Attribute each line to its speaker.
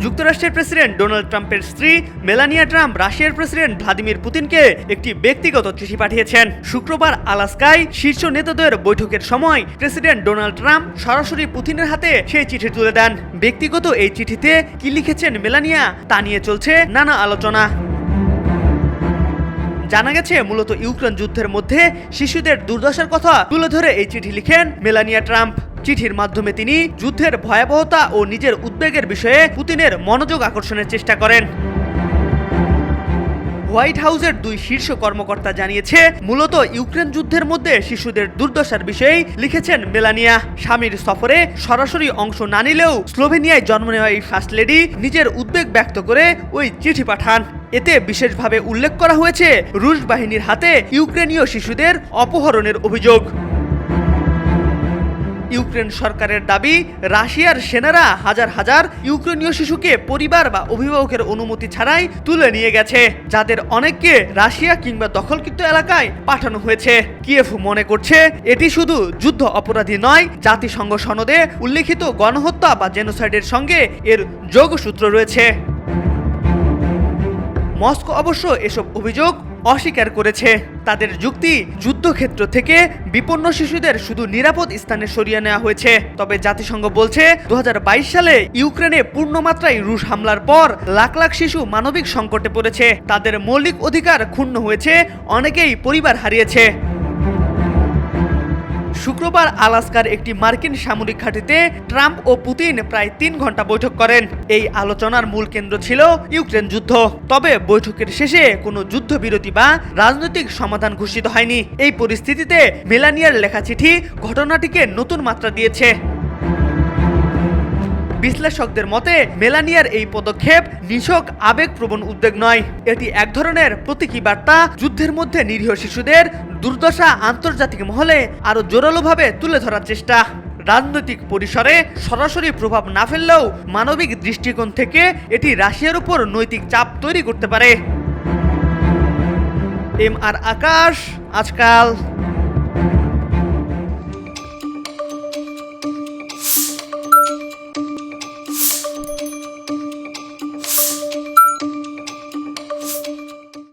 Speaker 1: যুক্তরাষ্ট্রের president Donald ট্রাম্পের স্ত্রী মেলানিয়া ট্রাম্প রাশিয়ার প্রেসিডেন্ট ভ্লাদিমির পুতিনকে একটি ব্যক্তিগত চিঠি পাঠিয়েছেন। শুক্রবার আলাস্কায় শীর্ষ নেতাদের বৈঠকের সময় প্রেসিডেন্ট ডোনাল্ড ট্রাম্প সরাসরি পুতিনের হাতে সেই চিঠি তুলে দেন। ব্যক্তিগত এই চিঠিতে কি লিখেছেন মেলানিয়া তা নিয়ে চলছে নানা আলোচনা। জানা গেছে মূলত ইউক্রেন যুদ্ধের মধ্যে শিশুদের দুর্দশার কথা তুলে ধরে এই চিঠি লিখেন মেলানিয়া ট্রাম্প। চিঠির মাধ্যমে তিনি যুদ্ধের ভয়াবহতা ও নিজের উদ্বেগের বিষয়ে পুতিনের মনোযোগ আকর্ষণের চেষ্টা করেন। হোয়াইট হাউসের দুই শীর্ষ কর্মকর্তা জানিয়েছে মূলত ইউক্রেন যুদ্ধের মধ্যে শিশুদের দুর্দশার বিষয়েই লিখেছেন মেলানিয়া। স্বামীর সফরে সরাসরি অংশ না নিলেও স্লোভেনিয়ায় জন্ম নেওয়া এই ফার্স্ট লেডি নিজের উদ্বেগ ব্যক্ত করে ওই চিঠি পাঠান। এতে বিশেষভাবে উল্লেখ করা হয়েছে রুশ বাহিনীর হাতে ইউক্রেনীয় শিশুদের অপহরণের অভিযোগ। ইউক্রেন সরকারের দাবি রাশিয়ার সেনারা হাজার হাজার ইউক্রেনীয় শিশুকে পরিবার বা অভিভাবকের অনুমতি ছাড়াই তুলে নিয়ে গেছে, যাদের অনেককে রাশিয়া কিংবা দখলকৃত এলাকায় পাঠানো হয়েছে। কিয়েভ মনে করছে এটি শুধু যুদ্ধ অপরাধী নয়, জাতিসংঘ সনদে উল্লিখিত গণহত্যা বা জেনোসাইডের সঙ্গে এর যোগসূত্র রয়েছে। মস্কো অবশ্য এসব অভিযোগ অস্বীকার করেছে। তাদের যুক্তি, যুদ্ধক্ষেত্র থেকে বিপন্ন শিশুদের শুধু নিরাপদ স্থানে সরিয়ে নেওয়া হয়েছে। তবে জাতিসংঘ বলছে 2022 সালে ইউক্রেনে পূর্ণমাত্রায় রুশ হামলার পর লাখ লাখ শিশু মানবিক সংকটে পড়েছে, তাদের মৌলিক অধিকার ক্ষুণ্ণ হয়েছে, অনেকেই পরিবার হারিয়েছে। শুক্রবার আলাস্কার একটি মার্কিন সামরিক ঘাঁটিতে ট্রাম্প ও পুতিন প্রায় 3 ঘন্টা বৈঠক করেন। এই আলোচনার মূল কেন্দ্র ছিল ইউক্রেন যুদ্ধ। তবে বৈঠকের শেষে কোনো যুদ্ধবিরতি বা রাজনৈতিক সমাধান ঘোষিত হয়নি। এই পরিস্থিতিতে মেলানিয়ার লেখা চিঠি ঘটনাটিকে নতুন মাত্রা দিয়েছে। বিশ্লেষকদের মতে মেলানিয়ার এই পদক্ষেপ নিছক আবেগপ্রবণ উদ্বেগ নয়, এটি এক ধরনের প্রতীকী বার্তা, যুদ্ধের মধ্যে নিরীহ শিশুদের দুর্দশা আন্তর্জাতিক মহলে আরও জোরালোভাবে তুলে ধরার চেষ্টা। রাজনৈতিক পরিসরে সরাসরি প্রভাব না ফেললেও মানবিক দৃষ্টিকোণ থেকে এটি রাশিয়ার উপর নৈতিক চাপ তৈরি করতে পারে। এম আর আকাশ, আজকাল।